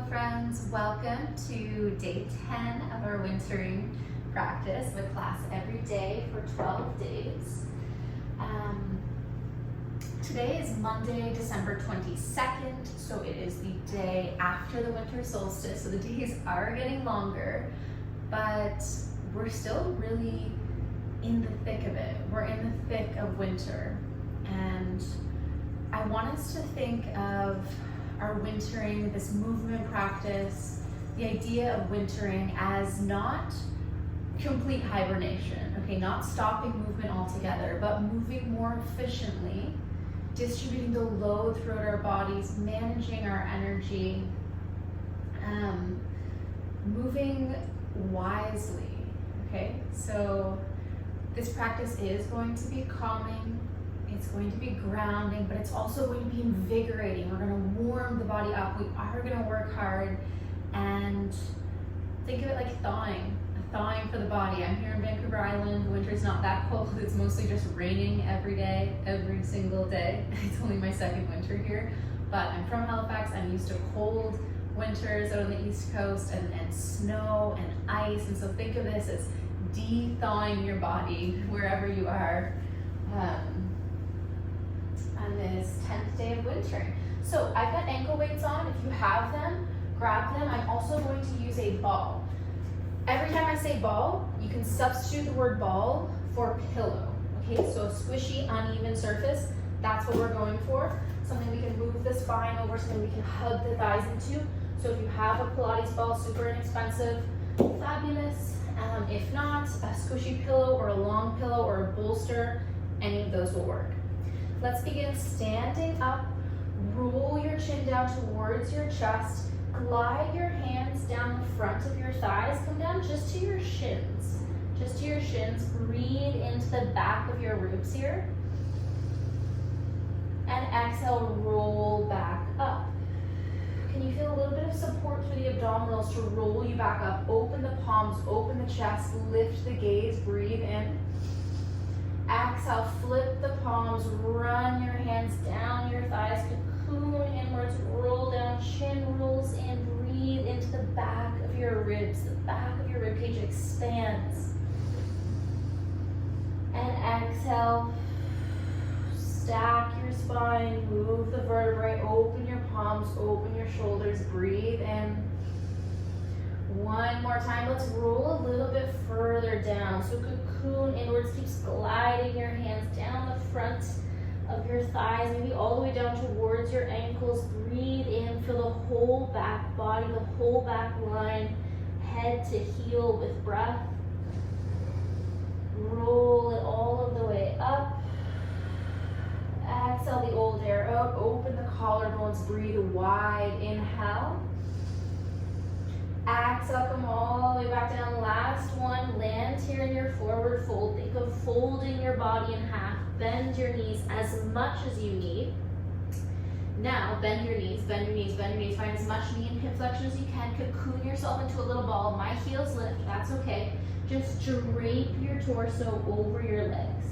friends, welcome to day 10 of our wintering practice with class every day for 12 days. Today is Monday, December 22nd, so it is the day after the winter solstice, so the days are getting longer, but we're still really in the thick of it. We're in the thick of winter, and I want us to think of our wintering, this movement practice, the idea of wintering as not complete hibernation, okay, not stopping movement altogether, but moving more efficiently, distributing the load throughout our bodies, managing our energy, moving wisely, okay? So this practice is going to be calming, it's going to be grounding, but it's also going to be invigorating. We're going to warm the body up. We are going to work hard, and think of it like thawing for the body. I'm here in Vancouver Island. The winter's not that cold. It's mostly just raining every day, every single day. It's only my second winter here, but I'm from Halifax. I'm used to cold winters out on the East Coast and snow and ice, and so think of this as de-thawing your body wherever you are. On this 10th day of wintering. So I've got ankle weights on. If you have them, grab them. I'm also going to use a ball. Every time I say ball, you can substitute the word ball for pillow. Okay, so a squishy, uneven surface, that's what we're going for. Something we can move the spine over, something we can hug the thighs into. So if you have a Pilates ball, super inexpensive, fabulous. If not, a squishy pillow or a long pillow or a bolster, any of those will work. Let's begin standing up. Roll your chin down towards your chest. Glide your hands down the front of your thighs. Come down just to your shins. Just to your shins. Breathe into the back of your ribs here. And exhale, roll back up. Can you feel a little bit of support through the abdominals to roll you back up? Open the palms, open the chest, lift the gaze, breathe in. Exhale, flip the palms, run your hands down your thighs, cocoon inwards, roll down, chin rolls in, breathe into the back of your ribs. The back of your rib cage expands. And exhale, stack your spine, move the vertebrae, open your palms, open your shoulders, breathe in. One more time, let's roll a little bit further down. So cocoon inwards keeps gliding your hands down the front of your thighs, maybe all the way down towards your ankles. Breathe in, feel the whole back body, the whole back line, head to heel with breath. Roll it all of the way up. Exhale the old air out, open the collarbones, breathe wide, inhale. Exhale, come all the way back down. Last one, land here in your forward fold. Think of folding your body in half. Bend your knees as much as you need. Now, bend your knees, bend your knees, bend your knees. Find as much knee and hip flexion as you can. Cocoon yourself into a little ball. My heels lift, that's okay. Just drape your torso over your legs.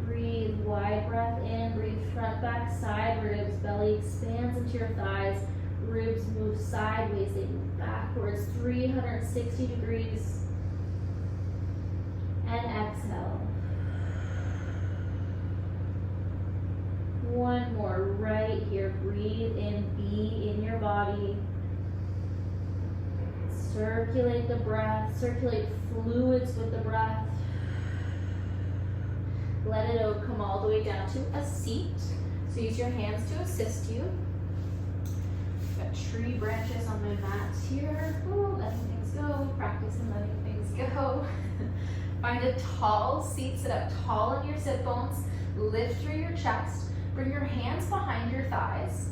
Breathe, wide breath in, breathe front, back, side ribs, belly expands into your thighs, ribs move sideways, they move backwards, 360 degrees, and exhale. One more right here, breathe in, be in your body, circulate the breath, circulate fluids with the breath. Let it out, come all the way down to a seat. So use your hands to assist you. Got tree branches on my mat here. Oh, letting things go, practicing letting things go. Find a tall seat, sit up tall on your sit bones, lift through your chest, bring your hands behind your thighs,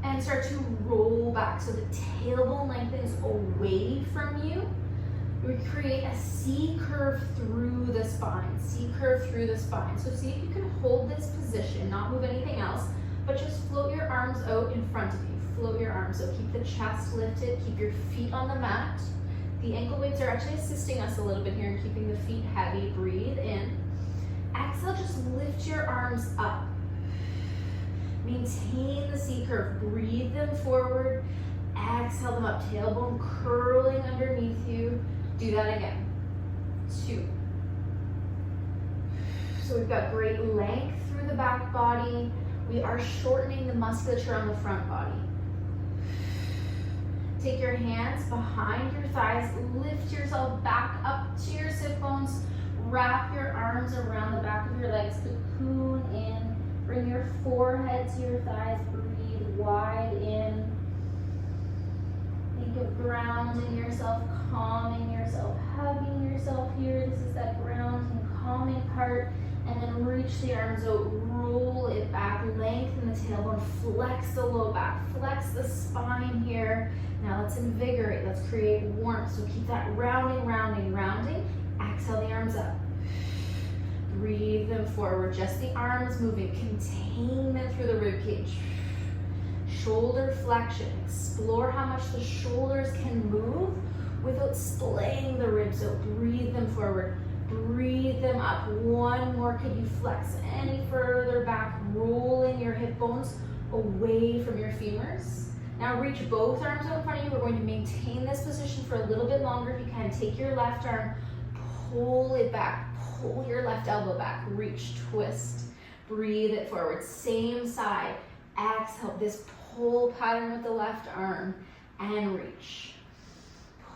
and start to roll back. So the tailbone lengthens away from you. We create a C curve through the spine, C curve through the spine. So see if you can hold this position, not move anything else, but just float your arms out in front of you. Float your arms out, keep the chest lifted, keep your feet on the mat. The ankle weights are actually assisting us a little bit here in keeping the feet heavy. Breathe in. Exhale, just lift your arms up. Maintain the C curve. Breathe them forward. Exhale them up. Tailbone curling underneath you. Do that again. 2. So we've got great length through the back body. We are shortening the musculature on the front body. Take your hands behind your thighs. Lift yourself back up to your sit bones. Wrap your arms around the back of your legs. Cocoon in. Bring your forehead to your thighs. Breathe wide in. Think of grounding yourself, calming yourself, hugging yourself here. This is that grounding, calming part. And then reach the arms out, roll it back, lengthen the tailbone, flex the low back, flex the spine here. Now let's invigorate, let's create warmth. So keep that rounding, rounding, rounding. Exhale the arms up. Breathe them forward, just the arms moving. Contain them through the rib cage. Shoulder flexion, explore how much the shoulders can move without splaying the ribs out. Breathe them forward. Breathe them up. One more. Could you flex any further back, rolling your hip bones away from your femurs? Now reach both arms out in front of you. We're going to maintain this position for a little bit longer. If you can, take your left arm, pull it back, pull your left elbow back, reach, twist, breathe it forward. Same side. Exhale, this pull pattern with the left arm and reach.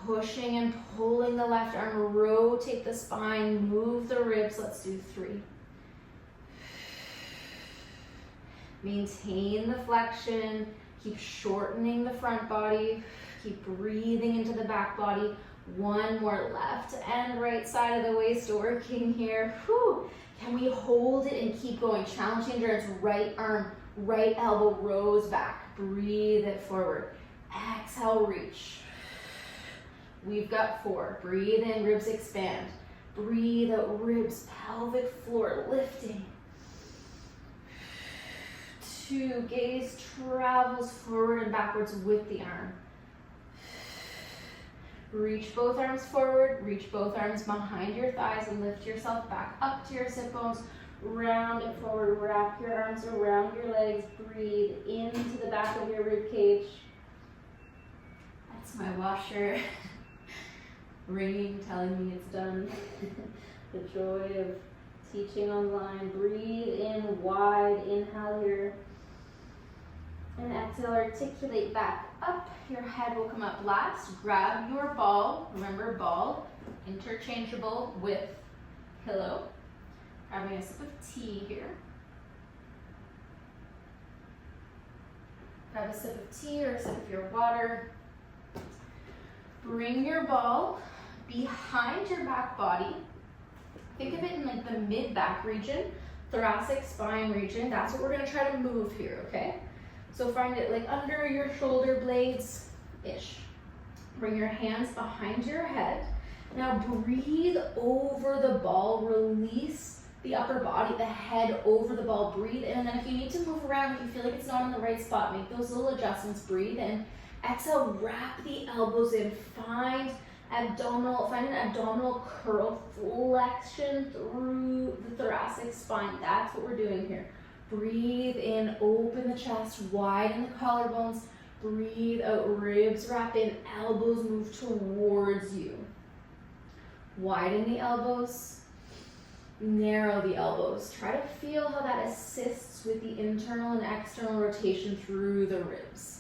Pushing and pulling the left arm, rotate the spine, move the ribs. Let's do 3. Maintain the flexion, keep shortening the front body, keep breathing into the back body. One more, left and right side of the waist working here. Whew. Can we hold it and keep going? Challenging endurance, right arm, right elbow rose back. Breathe it forward. Exhale, reach. We've got 4. Breathe in, ribs expand. Breathe out, ribs, pelvic floor lifting. 2, gaze travels forward and backwards with the arm. Reach both arms forward, reach both arms behind your thighs and lift yourself back up to your sit bones. Round it forward, wrap your arms around your legs. Breathe into the back of your rib cage. That's my washer. Ringing, telling me it's done. The joy of teaching online. Breathe in wide, inhale here. And exhale, articulate back up. Your head will come up last. Grab your ball. Remember, ball, interchangeable with pillow. Grabbing a sip of tea here. Grab a sip of tea or a sip of your water. Bring your ball behind your back body. Think of it in like the mid-back region, thoracic spine region. That's what we're gonna try to move here, okay? So find it like under your shoulder blades-ish. Bring your hands behind your head. Now breathe over the ball, release the upper body, the head over the ball, breathe in. And then if you need to move around, if you feel like it's not in the right spot, make those little adjustments, breathe in. Exhale, wrap the elbows in, find an abdominal curl, flexion through the thoracic spine. That's what we're doing here. Breathe in, open the chest, widen the collarbones. Breathe out, ribs wrap in, elbows move towards you. Widen the elbows, narrow the elbows. Try to feel how that assists with the internal and external rotation through the ribs.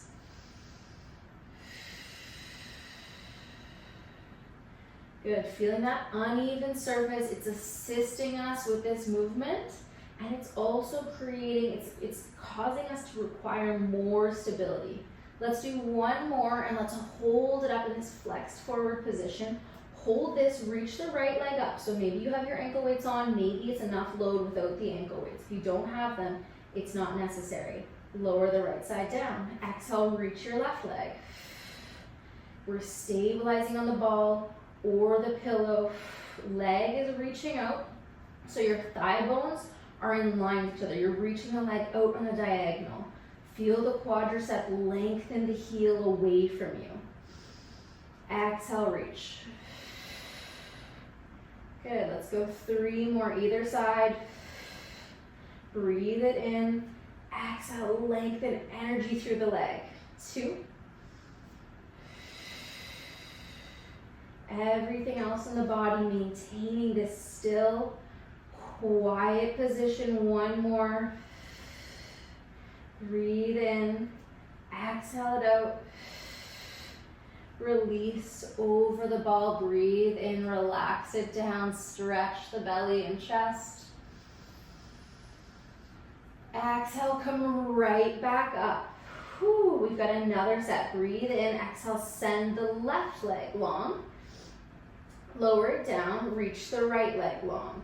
Good, feeling that uneven surface, it's assisting us with this movement, and it's also creating, it's causing us to require more stability. Let's do one more, and let's hold it up in this flexed forward position. Hold this, reach the right leg up. So maybe you have your ankle weights on, maybe it's enough load without the ankle weights. If you don't have them, it's not necessary. Lower the right side down. Exhale, reach your left leg. We're stabilizing on the ball or the pillow. Leg is reaching out, so your thigh bones are in line with each other. You're reaching the leg out on a diagonal. Feel the quadricep lengthen the heel away from you. Exhale, reach. Good, let's go 3 more either side. Breathe it in. Exhale, lengthen energy through the leg. 2. Everything else in the body maintaining this still, quiet position. 1 more. Breathe in. Exhale it out. Release over the ball. Breathe in, relax it down. Stretch the belly and chest. Exhale, come right back up. Whew, we've got another set. Breathe in, exhale, send the left leg long. Lower it down, reach the right leg long.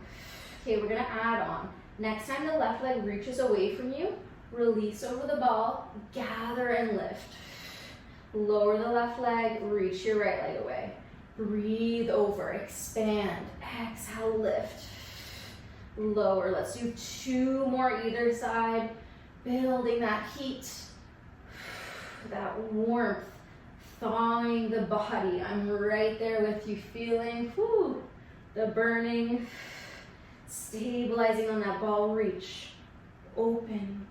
Okay, we're gonna add on. Next time the left leg reaches away from you, release over the ball, gather and lift. Lower the left leg, reach your right leg away. Breathe over, expand, exhale, lift. Lower, let's do 2 more either side. Building that heat, that warmth, thawing the body. I'm right there with you, feeling the burning, stabilizing on that ball. Reach, open,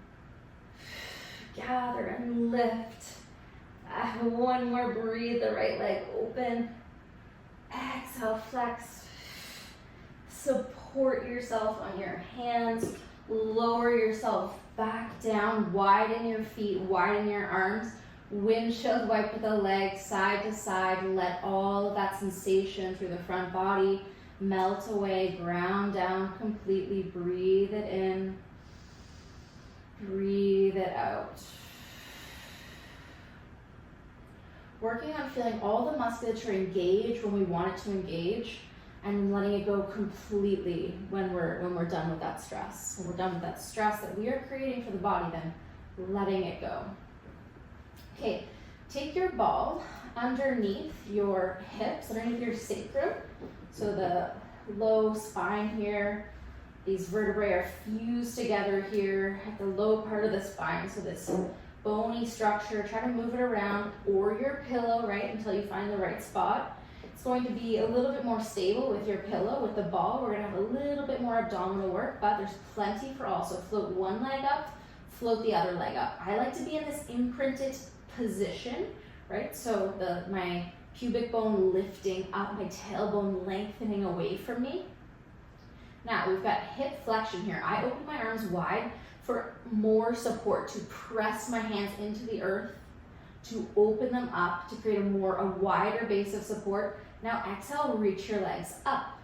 gather and lift. 1 more, breathe, the right leg open. Exhale, flex. Support yourself on your hands. Lower yourself back down. Widen your feet, widen your arms. Windshield wipe with the legs side to side. Let all of that sensation through the front body melt away. Ground down completely. Breathe it in. Breathe it out. Working on feeling all the musculature engage when we want it to engage, and letting it go completely when we're done with that stress. When we're done with that stress that we are creating for the body, then letting it go. Okay, take your ball underneath your hips, underneath your sacrum. So the low spine here, these vertebrae are fused together here at the low part of the spine. So this bony structure, try to move it around, or your pillow, right, until you find the right spot. It's going to be a little bit more stable with your pillow. With the ball, we're gonna have a little bit more abdominal work, but there's plenty for all. So float one leg up, float the other leg up. I like to be in this imprinted position, right? So my pubic bone lifting up, my tailbone lengthening away from me. Now we've got hip flexion here. I open my arms wide for more support, to press my hands into the earth, to open them up, to create a wider base of support. Now exhale, reach your legs up.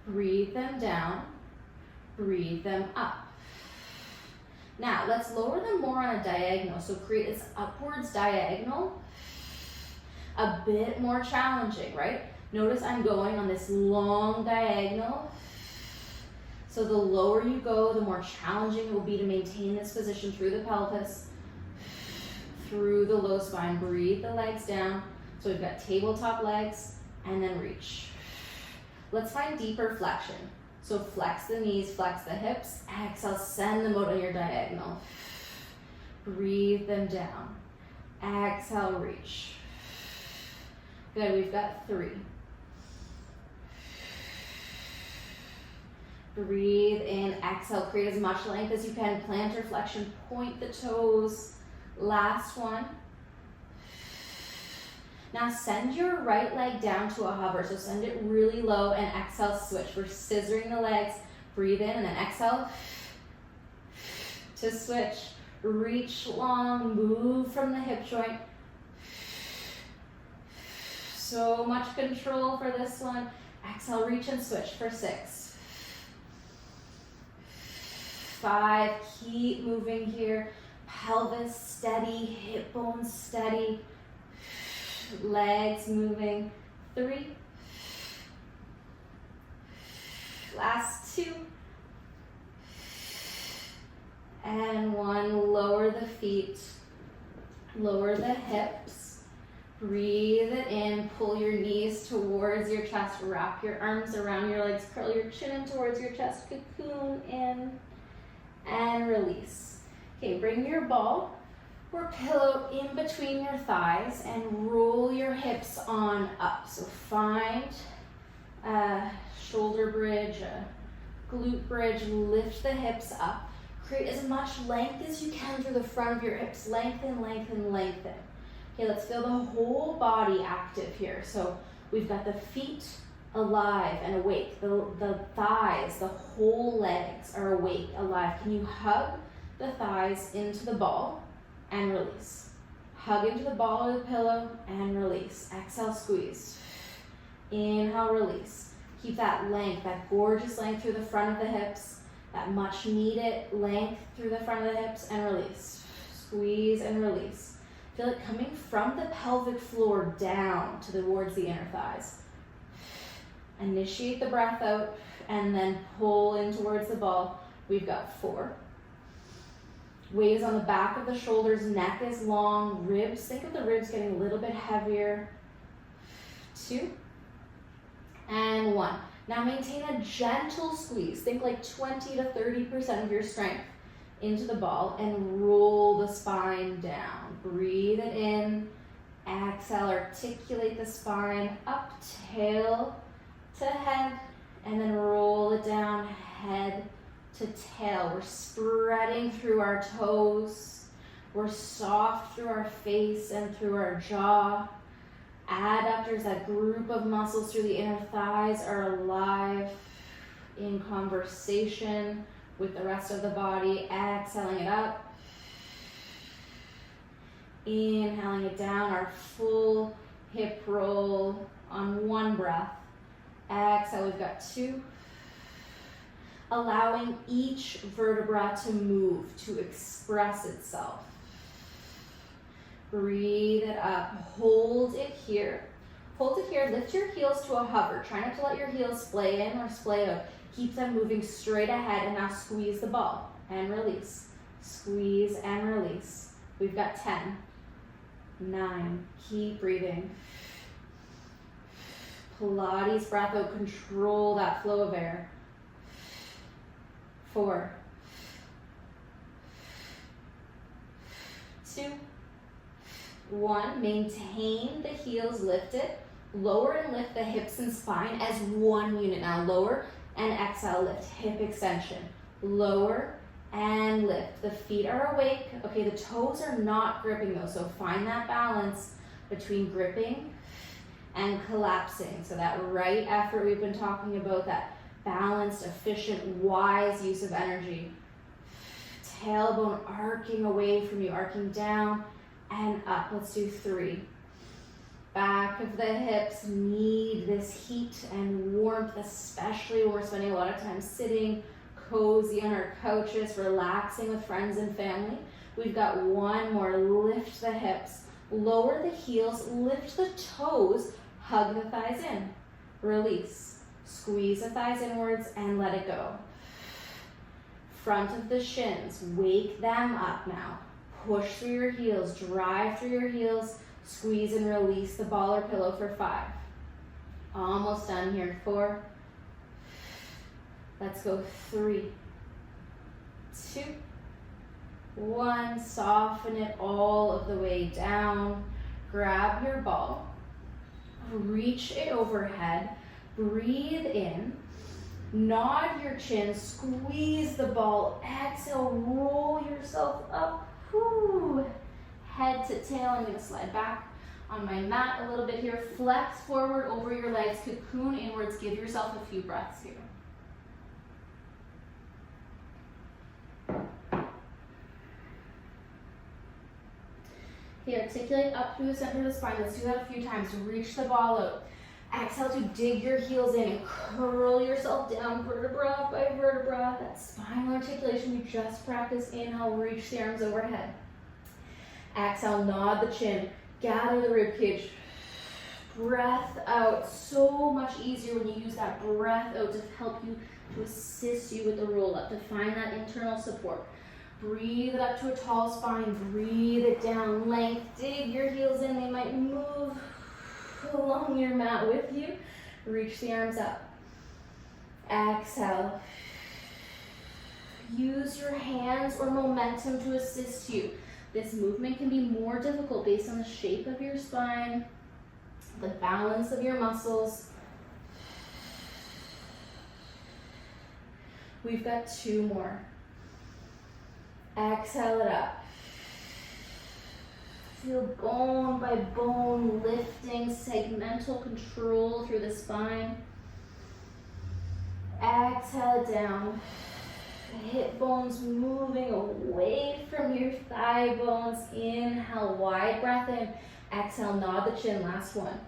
Breathe them down, breathe them up. Now let's lower them more on a diagonal. So create this upwards diagonal, a bit more challenging, right? Notice I'm going on this long diagonal. So the lower you go, the more challenging it will be to maintain this position through the pelvis, through the low spine. Breathe the legs down. So we've got tabletop legs and then reach. Let's find deeper flexion. So flex the knees, flex the hips. Exhale, send them out on your diagonal. Breathe them down. Exhale, reach. Good, we've got 3. Breathe in, exhale, create as much length as you can. Plantar flexion, point the toes. Last one. Now send your right leg down to a hover. So send it really low and exhale, switch. We're scissoring the legs. Breathe in and then exhale to switch. Reach long, move from the hip joint. So much control for this one. Exhale, reach and switch for 6. 5, keep moving here. Pelvis steady, hip bones steady. Legs moving. 3. Last 2. And 1, lower the feet, lower the hips. Breathe it in, pull your knees towards your chest, wrap your arms around your legs, curl your chin in towards your chest, cocoon in, and release. Okay, bring your ball or pillow in between your thighs and roll your hips on up. So find a shoulder bridge, a glute bridge, lift the hips up. Create as much length as you can through the front of your hips. Lengthen, lengthen, lengthen. Okay, let's feel the whole body active here. So we've got the feet alive and awake. The thighs, the whole legs are awake, alive. Can you hug the thighs into the ball and release? Hug into the ball or the pillow and release. Exhale, squeeze. Inhale, release. Keep that length, that gorgeous length through the front of the hips, that much needed length through the front of the hips, and release. Squeeze and release. Feel it coming from the pelvic floor down towards the inner thighs. Initiate the breath out and then pull in towards the ball. We've got 4. Weight is on the back of the shoulders, neck is long, ribs, think of the ribs getting a little bit heavier. 2 and 1. Now maintain a gentle squeeze. Think like 20 to 30% of your strength into the ball and roll the spine down. Breathe it in. Exhale, articulate the spine up, tail to head, and then roll it down, head to tail. We're spreading through our toes. We're soft through our face and through our jaw. Adductors, that group of muscles through the inner thighs, are alive, in conversation with the rest of the body. Exhaling it up. Inhaling it down, our full hip roll on 1 breath. Exhale, we've got 2. Allowing each vertebra to move, to express itself. Breathe it up, hold it here. Hold it here, lift your heels to a hover. Try not to let your heels splay in or splay out. Keep them moving straight ahead, and now squeeze the ball and release. Squeeze and release. We've got 10, 9, keep breathing. Pilates breath out, control that flow of air. 4, 2, 1. Maintain the heels lifted. Lower and lift the hips and spine as one unit. Now lower and exhale, lift. Hip extension. Lower and lift. The feet are awake. Okay, the toes are not gripping though, so find that balance between gripping and collapsing. So that right effort we've been talking about, that balanced, efficient, wise use of energy. Tailbone arcing away from you, arcing down and up. Let's do 3. Back of the hips need this heat and warmth, especially when we're spending a lot of time sitting cozy on our couches, relaxing with friends and family. We've got 1 more. Lift the hips, lower the heels, lift the toes, hug the thighs in, release. Squeeze the thighs inwards and let it go. Front of the shins, wake them up now. Push through your heels, drive through your heels, squeeze and release the ball or pillow for 5. Almost done here. 4. Let's go. 3, 2, 1. Soften it all of the way down. Grab your ball, reach it overhead. Breathe in, nod your chin, squeeze the ball, exhale, roll yourself up, whoo. Head to tail. I'm going to slide back on my mat a little bit here, flex forward over your legs, cocoon inwards, give yourself a few breaths here. Okay, articulate up through the center of the spine. Let's do that a few times. Reach the ball out. Exhale to dig your heels in and curl yourself down vertebra by vertebra. That spinal articulation you just practiced. Inhale, reach the arms overhead. Exhale, nod the chin, gather the rib cage. Breath out. So much easier when you use that breath out to help you, to assist you with the roll up, to find that internal support. Breathe it up to a tall spine. Breathe it down. Length. Dig your heels in. They might move along your mat with you. Reach the arms up. Exhale. Use your hands or momentum to assist you. This movement can be more difficult based on the shape of your spine, the balance of your muscles. We've got 2 more. Exhale it up. Feel bone by bone lifting, segmental control through the spine. Exhale it down. Hip bones moving away from your thigh bones. Inhale, wide breath in. Exhale, nod the chin, last one.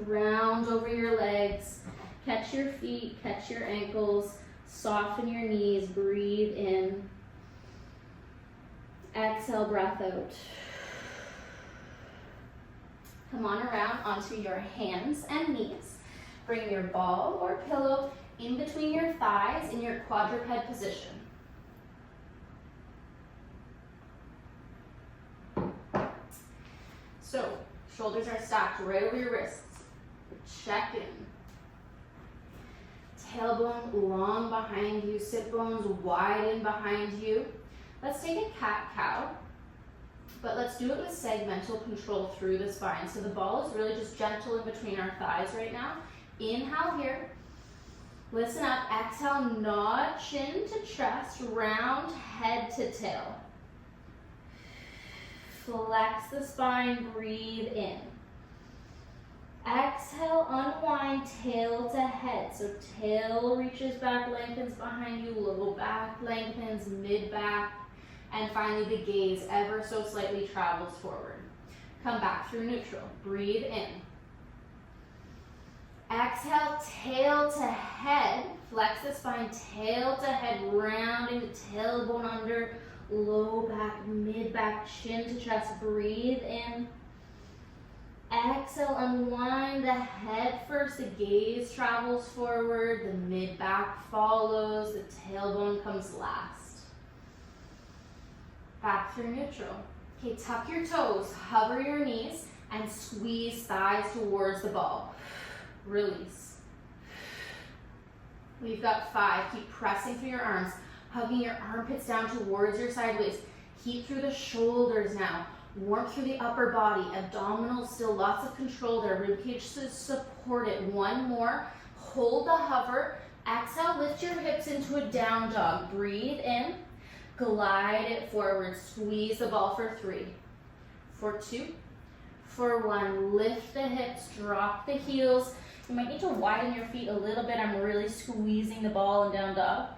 Round over your legs. Catch your feet, catch your ankles. Soften your knees, breathe in. Exhale, breath out. Come on around onto your hands and knees. Bring your ball or pillow in between your thighs in your quadruped position. So, shoulders are stacked right over your wrists. Check in. Tailbone long behind you, sit bones widen behind you. Let's take a cat-cow, but let's do it with segmental control through the spine. So the ball is really just gentle in between our thighs right now. Inhale here. Listen up. Exhale, nod chin to chest, round head to tail. Flex the spine, breathe in. Exhale, unwind, tail to head. So tail reaches back, lengthens behind you, low back lengthens, mid back, and finally the gaze ever so slightly travels forward. Come back through neutral. Breathe in. Exhale, tail to head. Flex the spine, tail to head, rounding the tailbone under, low back, mid back, chin to chest. Breathe in. Exhale, unwind the head first, the gaze travels forward, the mid back follows, the tailbone comes last. Back through neutral. Okay, tuck your toes, hover your knees, and squeeze thighs towards the ball. Release. We've got 5. Keep pressing through your arms, hugging your armpits down towards your side waist. Keep through the shoulders now. Warmth through the upper body, abdominals still lots of control there. Ribcage to support it. One more. Hold the hover. Exhale, lift your hips into a down dog. Breathe in. Glide it forward. Squeeze the ball for 3, for 2, for 1. Lift the hips, drop the heels. You might need to widen your feet a little bit. I'm really squeezing the ball in down dog.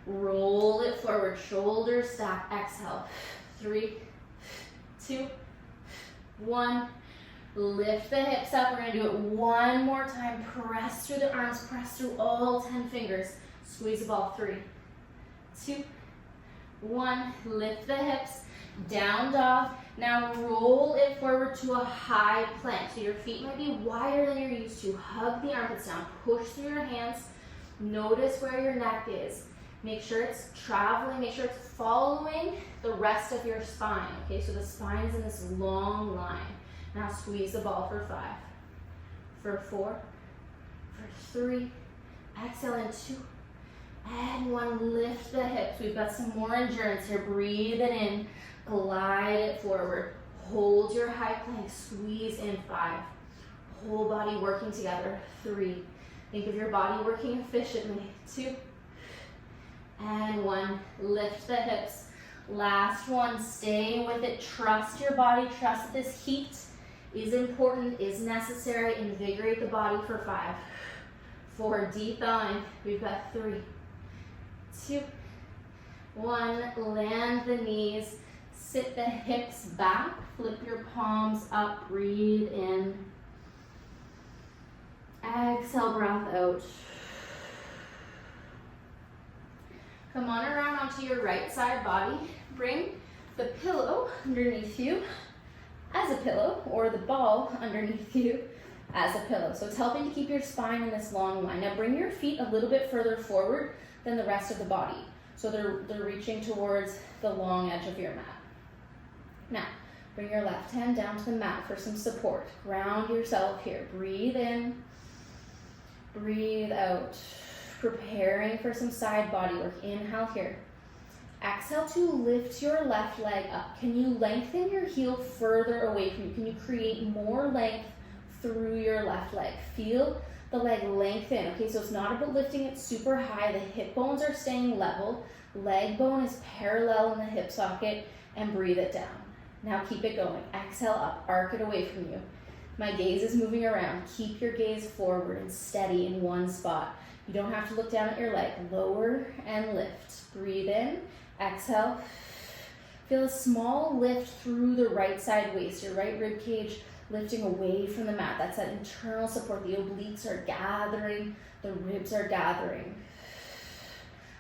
Roll it forward. Shoulders stack. Exhale. 3, 2, 1. Lift the hips up. We're going to do it one more time. Press through the arms. Press through all 10 fingers. Squeeze the ball. 3, 2, 1. Lift the hips. Down dog. Now roll it forward to a high plank. So your feet might be wider than you're used to. Hug the armpits down. Push through your hands. Notice where your neck is. Make sure it's traveling, make sure it's following the rest of your spine, okay? So the spine is in this long line. Now squeeze the ball for 5, for 4, for 3, exhale in 2, and 1. Lift the hips. We've got some more endurance here. Breathe it in, glide it forward. Hold your high plank, squeeze in 5. Whole body working together. 3, think of your body working efficiently. 2, and 1. Lift the hips. Last one. Stay with it. Trust your body. Trust that this heat is important, is necessary. Invigorate the body for 5, 4. Deep thawing. We've got 3, 2, 1. Land the knees. Sit the hips back. Flip your palms up. Breathe in. Exhale, breath out. Come on around onto your right side body. Bring the pillow underneath you as a pillow, or the ball underneath you as a pillow. So it's helping to keep your spine in this long line. Now bring your feet a little bit further forward than the rest of the body. So they're reaching towards the long edge of your mat. Now, bring your left hand down to the mat for some support. Ground yourself here. Breathe in, breathe out. Preparing for some side body work. Inhale here. Exhale to lift your left leg up. Can you lengthen your heel further away from you? Can you create more length through your left leg. Feel the leg lengthen. Okay, so it's not about lifting it super high. The hip bones are staying level. Leg bone is parallel in the hip socket, and breathe it down. Now keep it going. Exhale up, arc it away from you. My gaze is moving around. Keep your gaze forward and steady in one spot. You don't have to look down at your leg. Lower and lift. Breathe in, exhale. Feel a small lift through the right side waist, your right rib cage lifting away from the mat. That's that internal support. The obliques are gathering, the ribs are gathering.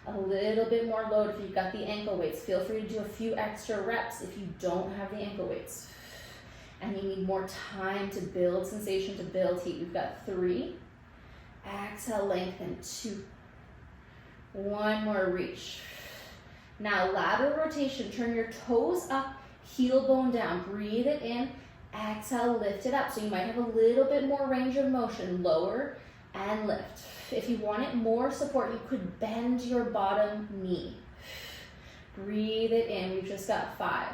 A little bit more load if you've got the ankle weights. Feel free to do a few extra reps if you don't have the ankle weights. And you need more time to build sensation, to build heat. We've got 3. Exhale, lengthen. 2. 1 more, reach. Now lateral rotation, turn your toes up, heel bone down. Breathe it in, exhale, lift it up. So you might have a little bit more range of motion, lower and lift. If you wanted more support, you could bend your bottom knee. Breathe it in, we've just got 5.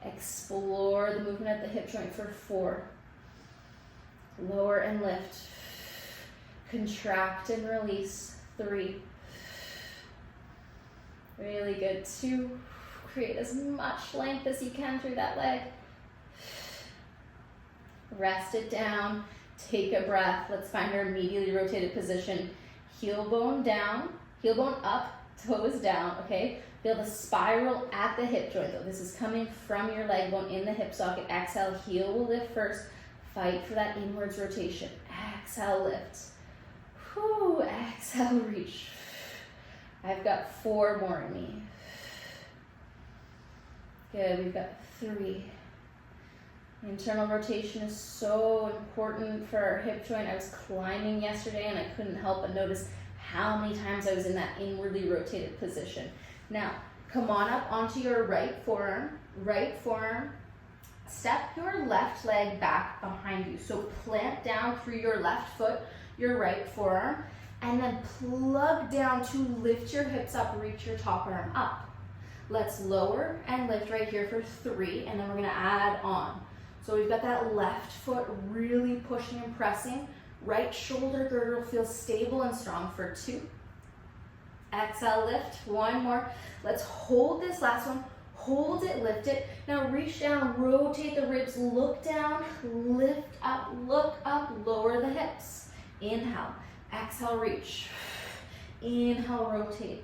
Explore the movement at the hip joint for 4. Lower and lift. Contract and release, 3. Really good, 2. Create as much length as you can through that leg. Rest it down, take a breath. Let's find our immediately rotated position. Heel bone down, heel bone up, toes down, okay? Feel the spiral at the hip joint though. This is coming from your leg bone in the hip socket. Exhale, heel will lift first. Fight for that inwards rotation. Exhale, lift. Whew, exhale, reach. I've got 4 more in me. Good, we've got 3. Internal rotation is so important for our hip joint. I was climbing yesterday and I couldn't help but notice how many times I was in that inwardly rotated position. Now, come on up onto your right forearm. Step your left leg back behind you. So plant down through your left foot, your right forearm, and then plug down to lift your hips up, reach your top arm up. Let's lower and lift right here for 3, and then we're gonna add on. So we've got that left foot really pushing and pressing. Right shoulder girdle feels stable and strong for 2. Exhale, lift, 1 more. Let's hold this last one. Hold it, lift it. Now reach down, rotate the ribs, look down, lift up, look up, lower the hips. Inhale, exhale, reach. Inhale, rotate.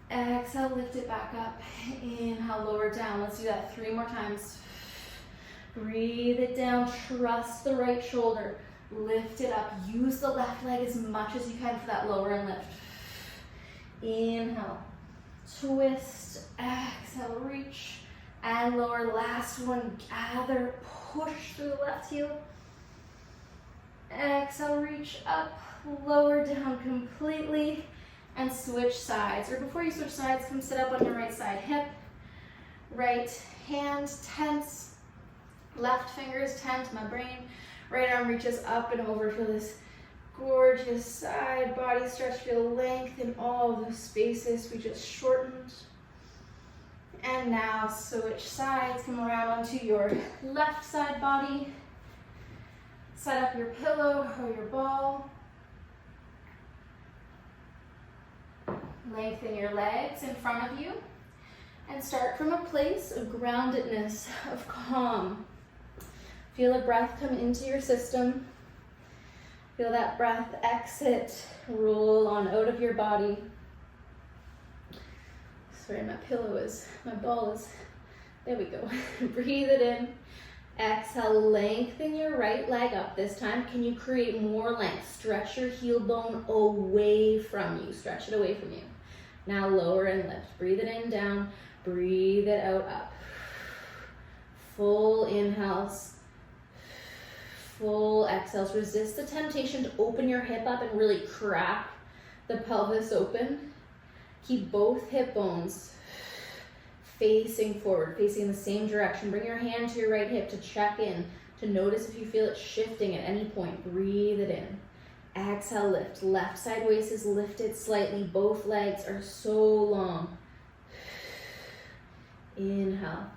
Exhale, lift it back up. Inhale, lower down. Let's do that 3 more times. Breathe it down, trust the right shoulder. Lift it up, use the left leg as much as you can for that lower and lift. Inhale, twist, exhale, reach, and lower. Last one, gather, push through the left heel. Exhale, reach up, lower down completely, and switch sides. Or before you switch sides, come sit up on your right side hip. Right hand tense. Left finger is tense, my brain. Right arm reaches up and over for this gorgeous side body stretch. Feel length in all of the spaces we just shortened. And now switch sides. Come around onto your left side body. Set up your pillow or your ball. Lengthen your legs in front of you. And start from a place of groundedness, of calm. Feel a breath come into your system. Feel that breath exit, roll on out of your body. Sorry, my ball is, there we go. Breathe it in. Exhale, lengthen your right leg up. This time, can you create more length? Stretch your heel bone away from you. Stretch it away from you. Now lower and lift. Breathe it in, down. Breathe it out, up. Full inhales. Full exhales. Resist the temptation to open your hip up and really crack the pelvis open. Keep both hip bones facing forward, facing in the same direction. Bring your hand to your right hip to check in, to notice if you feel it shifting at any point. Breathe it in. Exhale, lift. Left side waist is lifted slightly. Both legs are so long. Inhale.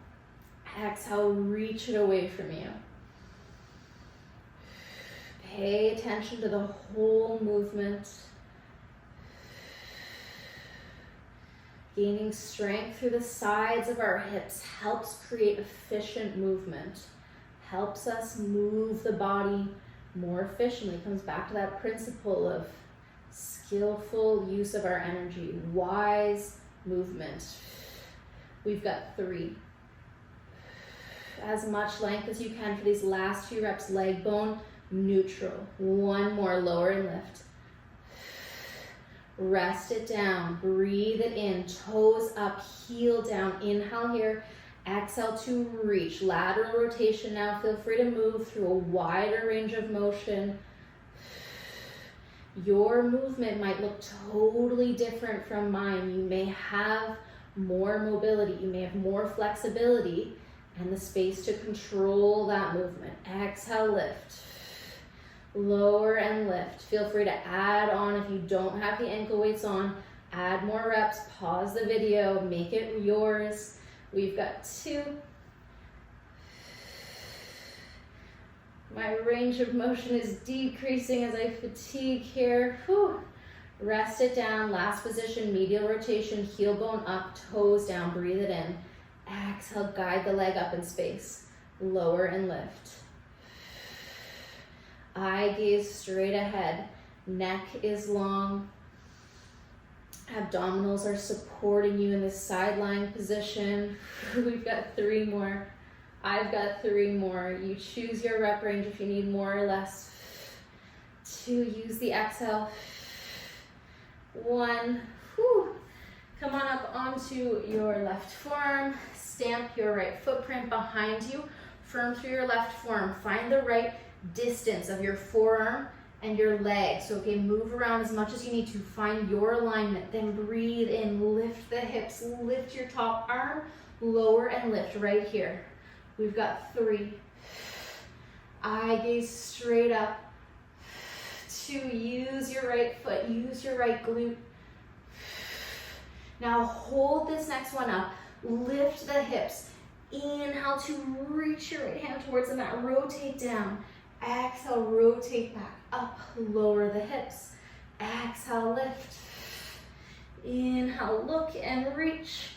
Exhale, reach it away from you. Pay attention to the whole movement. Gaining strength through the sides of our hips helps create efficient movement, helps us move the body more efficiently. Comes back to that principle of skillful use of our energy, wise movement. We've got 3. As much length as you can for these last few reps. Leg bone neutral. 1 more, lower and lift. Rest it down, breathe it in, toes up, heel down. Inhale here, exhale to reach. Lateral rotation now. Feel free to move through a wider range of motion. Your movement might look totally different from mine. You may have more mobility, you may have more flexibility and the space to control that movement. Exhale, lift. Lower and lift. Feel free to add on if you don't have the ankle weights on. Add more reps, pause the video, make it yours. We've got 2. My range of motion is decreasing as I fatigue here. Whew. Rest it down. Last position, medial rotation, heel bone up, toes down. Breathe it in. Exhale, guide the leg up in space. Lower and lift. Eye gaze straight ahead. Neck is long. Abdominals are supporting you in this side lying position. We've got 3 more. I've got 3 more. You choose your rep range if you need more or less. 2, use the exhale. 1, whew. Come on up onto your left forearm. Stamp your right footprint behind you. Firm through your left forearm. Find the right distance of your forearm and your leg. So okay, move around as much as you need to. Find your alignment. Then breathe in, lift the hips, lift your top arm, lower and lift right here. We've got 3. Eye gaze straight up. 2, use your right foot, use your right glute. Now hold this next one up. Lift the hips. Inhale to reach your right hand towards the mat. Rotate down. Exhale, rotate back up. Lower the hips. Exhale, lift. Inhale, look and reach.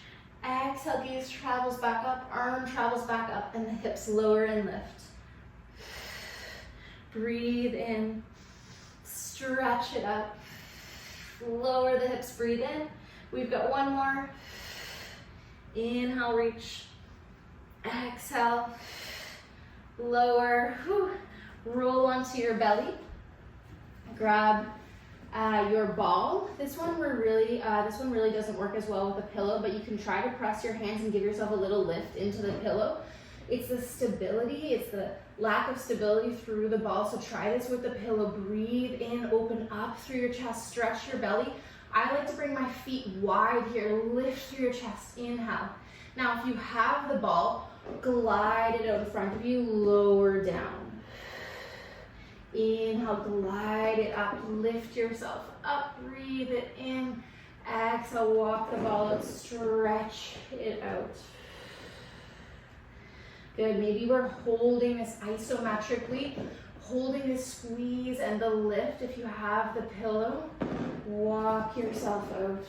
Exhale, gaze travels back up. Arm travels back up and the hips lower and lift. Breathe in. Stretch it up. Lower the hips, breathe in. We've got 1 more. Inhale, reach. Exhale, lower. Whew. Roll onto your belly. Grab your ball. This one really doesn't work as well with a pillow, but you can try to press your hands and give yourself a little lift into the pillow. It's the stability, it's the lack of stability through the ball. So try this with the pillow. Breathe in, open up through your chest, stretch your belly. I like to bring my feet wide here, lift through your chest, inhale. Now if you have the ball, glide it out in front of you, lower down. Inhale, glide it up, lift yourself up, breathe it in. Exhale, walk the ball out, stretch it out. Good, maybe we're holding this isometrically, holding this squeeze and the lift. If you have the pillow, walk yourself out.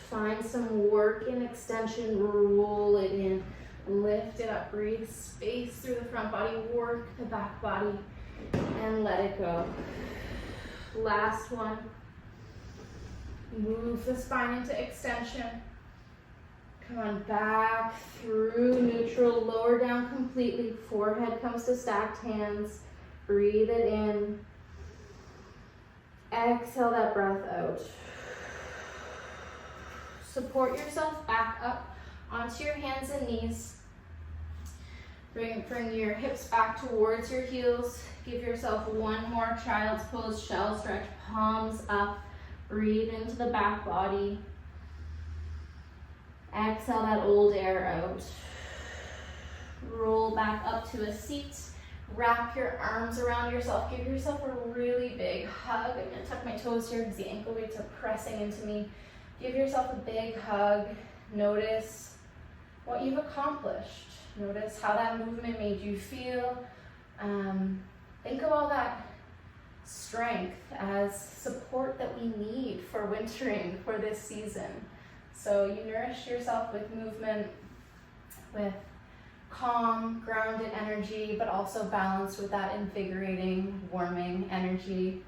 Find some work in extension, roll it in, lift it up, breathe space through the front body, work the back body, and let it go. Last one. Move the spine into extension. Come on, back through neutral, lower down completely. Forehead comes to stacked hands. Breathe it in. Exhale that breath out. Support yourself back up onto your hands and knees. Bring your hips back towards your heels. Give yourself 1 more child's pose, shell stretch, palms up. Breathe into the back body. Exhale that old air out. Roll back up to a seat. Wrap your arms around yourself. Give yourself a really big hug. I'm gonna tuck my toes here because the ankle weights are pressing into me. Give yourself a big hug. Notice what you've accomplished. Notice how that movement made you feel. Think of all that strength as support that we need for wintering for this season. So you nourish yourself with movement, with calm, grounded energy, but also balanced with that invigorating, warming energy.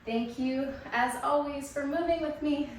Thank you, as always, for moving with me.